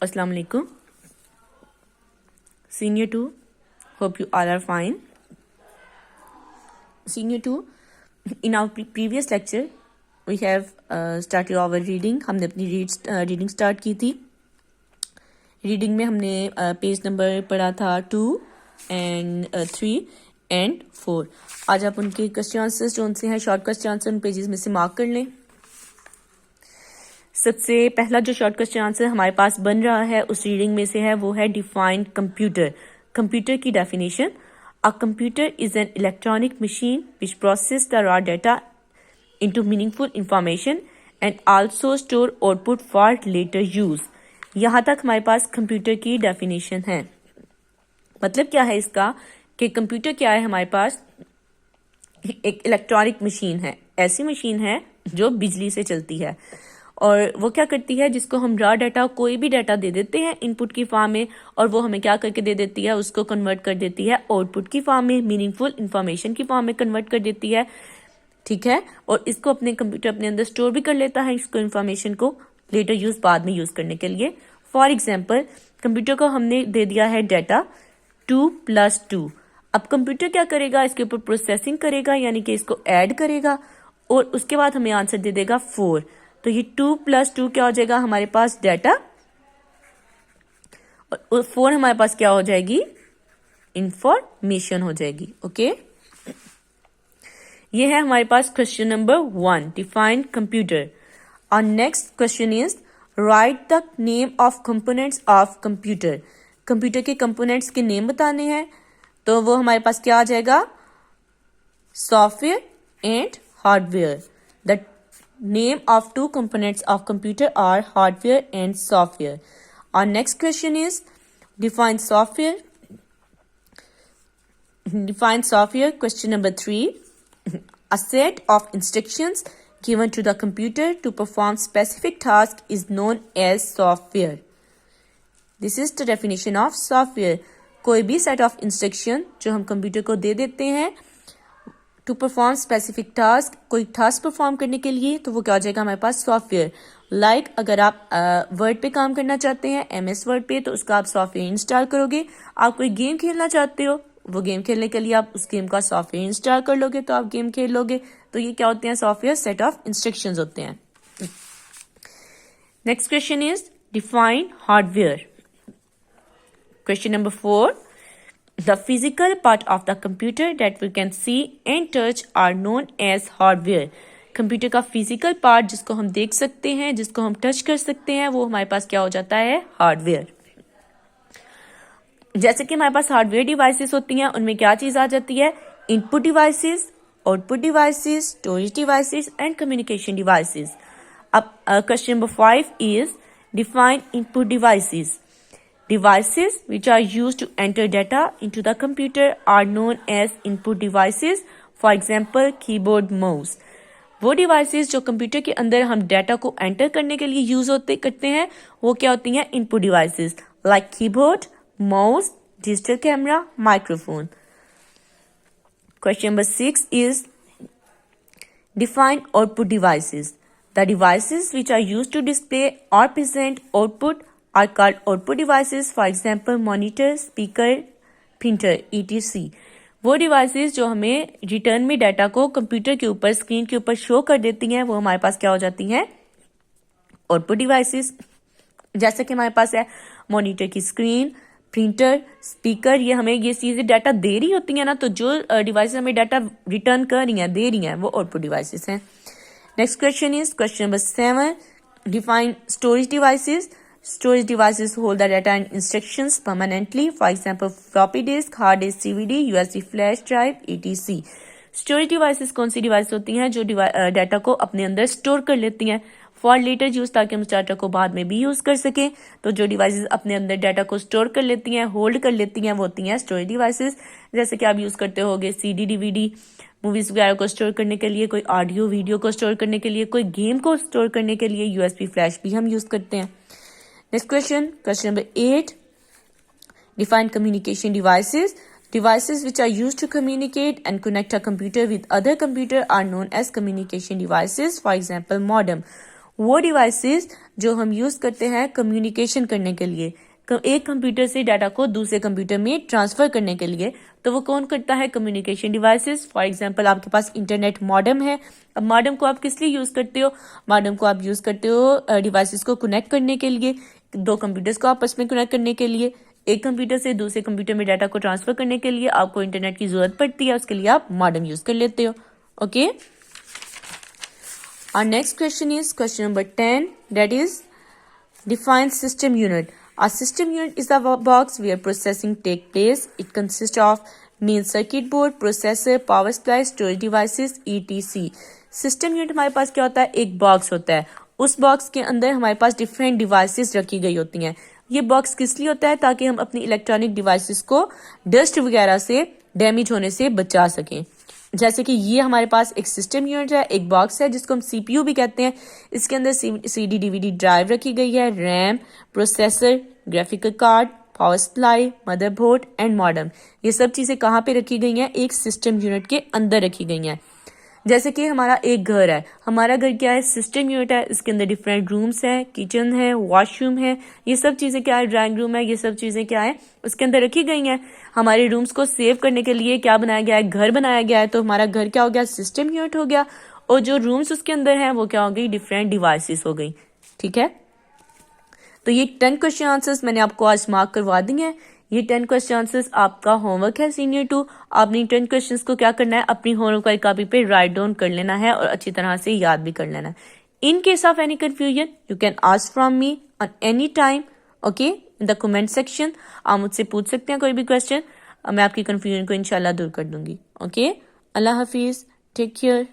Assalamu alaikum. Senior 2, hope you all are fine. Senior 2, in our previous lecture we have started our reading. हमने अपनी reading start की थी. Reading में हमने page number पढ़ा था 2 and 3 and 4. आज आप उनके क्वेश्चन आंसर्स जो उनसे हैं शॉर्ट क्वेश्चन आंसर उन पेजेस में से मार्क कर लें. सबसे पहला जो शॉर्ट क्वेश्चन आंसर हमारे पास बन रहा है उस रीडिंग में से है वो है डिफाइंड कंप्यूटर. कंप्यूटर की definition: a computer is an electronic machine which process the raw data into meaningful information and also store output for later use. यहाँ तक हमारे पास कंप्यूटर की डेफिनेशन है. मतलब क्या है इसका कि कंप्यूटर क्या है, हमारे पास एक इलेक्ट्रॉनिक मशीन है. ऐसी मशीन है जो बिजली से चलती है और वो क्या करती है, जिसको हम रॉ डाटा कोई भी डाटा दे देते हैं इनपुट की फॉर्म में और वो हमें क्या करके दे देती है, उसको कन्वर्ट कर देती है आउटपुट की फॉर्म में, मीनिंगफुल इंफॉर्मेशन की फॉर्म में कन्वर्ट कर देती है. ठीक है, और इसको अपने कंप्यूटर अपने अंदर स्टोर भी कर लेता है इसको इंफॉर्मेशन को लेटर यूज बाद में यूज करने के लिए. फॉर एग्जाम्पल कंप्यूटर को हमने दे दिया है डाटा 2+2. अब कंप्यूटर क्या करेगा, इसके ऊपर प्रोसेसिंग करेगा यानी कि इसको ऐड करेगा और उसके बाद हमें आंसर दे देगा 4. तो ये 2+2 क्या हो जाएगा हमारे पास डाटा और 4 हमारे पास क्या हो जाएगी, इंफॉर्मेशन हो जाएगी. ओके, ये है हमारे पास क्वेश्चन नंबर 1, डिफाइन कंप्यूटर. और next question is right the name of components of computer. Computer के कंपोनेंट्स के नेम बताने हैं तो वो हमारे पास क्या आ जाएगा, software and hardware. The name of two components of computer are hardware and software. Our next question is define software. Define software. Question number 3. A set of instructions given to the computer to perform specific task is known as software. This is the definition of software. कोई भी set of instruction जो हम computer को दे देते हैं to perform specific task, कोई task perform करने के लिए, तो वो क्या हो जाएगा हमारे पास, सॉफ्टवेयर. लाइक अगर आप वर्ड पे काम करना चाहते हैं, MS वर्ड पे, तो उसका आप सॉफ्टवेयर इंस्टॉल करोगे. आप कोई गेम खेलना चाहते हो, वो गेम खेलने के लिए आप उस गेम का सॉफ्टवेयर इंस्टॉल कर लोगे तो आप गेम खेल लोगे. तो ये क्या होते हैं, सॉफ्टवेयर सेट ऑफ इंस्ट्रक्शंस होते हैं. Next question is define hardware. Question number 4. The physical part of the computer that we can see and touch are known as hardware. Computer का फिजिकल पार्ट जिसको हम देख सकते हैं, जिसको हम टच कर सकते हैं, वो हमारे पास क्या हो जाता है, हार्डवेयर. जैसे कि हमारे पास हार्डवेयर डिवाइसेस होती हैं, उनमें क्या चीज आ जाती है, input devices, output devices, storage devices and communication devices. अब question number 5 is define input devices. Devices which are used to enter data into the computer are known as input devices. For example, keyboard, mouse. वो devices जो computer के अंदर हम data को enter करने के लिए यूज करते हैं वो क्या होती हैं, input devices like keyboard, mouse, digital camera, microphone. Question number 6 is define output devices. The devices which are used to display or present output are called output devices. For example, monitor, speaker, printer, etc. वो devices जो हमें return में data को computer के ऊपर, screen के ऊपर show कर देती हैं, वो हमारे पास क्या हो जाती हैं, आउटपुट डिवाइसेस. जैसे कि हमारे पास है मॉनिटर की स्क्रीन, प्रिंटर, स्पीकर, ये हमें ये चीजें डाटा दे रही होती हैं ना, तो जो डिवाइसेस हमें डाटा रिटर्न कर रही हैं, दे रही हैं, वो आउटपुट डिवाइसेस हैं. Next question is question number 7. Define storage devices. Storage devices hold the data and instructions permanently. For example, floppy disk, hard disk, CVD, USB flash drive, etc. Storage devices कौन सी device होती हैं जो data को अपने अंदर store कर लेती हैं फॉर लेटर यूज, ताकि हम डाटा को बाद में भी यूज कर सकें. तो जो डिवाइसेस अपने अंदर डाटा को स्टोर कर लेती हैं, होल्ड कर लेती हैं, वो होती हैं स्टोरेज डिवाइसेस. जैसे कि आप यूज करते होगे CD, DVD, मूवीज वगैरह को स्टोर करने के लिए, कोई ऑडियो वीडियो को स्टोर करने के लिए, कोई गेम को स्टोर करने के लिए USB फ्लैश भी हम यूज करते हैं. Next question number 8. Define communication devices. Devices which are used to communicate and connect a computer with other computer are known as communication devices. For example, modem. वो devices जो हम use करते हैं communication करने के लिए, एक कंप्यूटर से डाटा को दूसरे कंप्यूटर में ट्रांसफर करने के लिए, तो वो कौन करता है? Communication devices. फॉर एग्जांपल आपके पास इंटरनेट मॉडेम है। अब मॉडेम को आप किस लिए यूज करते हो? मॉडेम को आप यूज करते हो डिवाइसेस को कनेक्ट करने के लिए, दो कंप्यूटर्स को आपस में कनेक्ट करने के लिए, एक कंप्यूटर से दूसरे कंप्यूटर में डाटा को ट्रांसफर करने के लिए आपको इंटरनेट की जरूरत पड़ती है, उसके लिए आप मॉडेम यूज कर लेते हो। Okay, our next question is question number 10, that is define system unit. A system unit is a box where processing take place. It consists of main circuit board, processor, power supply, storage devices, etc. System unit हमारे पास क्या होता है? एक box होता है। उस box के अंदर हमारे पास डिफरेंट डिवाइसेस रखी गई होती हैं। ये बॉक्स किस लिए होता है? ताकि हम अपनी इलेक्ट्रॉनिक डिवाइसेस को डस्ट वगैरह से, डैमेज होने से बचा सकें। जैसे कि ये हमारे पास एक सिस्टम यूनिट है, एक बॉक्स है जिसको हम सीपीयू भी कहते हैं। इसके अंदर सीडी डीवीडी ड्राइव रखी गई है, RAM, processor, graphical card, power supply, motherboard and modem. ये सब चीजें कहाँ पे रखी गई हैं? एक सिस्टम यूनिट के अंदर रखी गई हैं। जैसे कि हमारा एक घर है, हमारा घर क्या है? सिस्टम यूनिट है। इसके अंदर डिफरेंट रूम्स है, किचन है, वॉशरूम है, ये सब चीजें क्या है? ड्राइंग रूम है, ये सब चीजें क्या है? उसके अंदर रखी गई हैं। हमारे रूम्स को सेव करने के लिए क्या बनाया गया है? घर बनाया गया है। तो हमारा घर क्या हो गया? सिस्टम यूनिट हो गया। और जो रूम्स उसके अंदर है वो क्या हो गई? डिफरेंट डिवाइसेस हो गई। ठीक है, तो ये 10 क्वेश्चन आंसर्स मैंने आपको आज मार्क करवा दिए हैं। ये 10 क्वेश्चन आंसर्स आपका होमवर्क है सीनियर 2। आपने 10 क्वेश्चंस को क्या करना है? अपनी होमवर्क वाली कॉपी पे राइट डाउन कर लेना है और अच्छी तरह से याद भी कर लेना है। In case of any confusion you can ask from me on any time, okay, in the comment section. आप मुझसे पूछ सकते हैं कोई भी क्वेश्चन, मैं आपकी कंफ्यूजन को इंशाल्लाह दूर कर दूंगी। ओके, अल्लाह हाफिज, टेक केयर।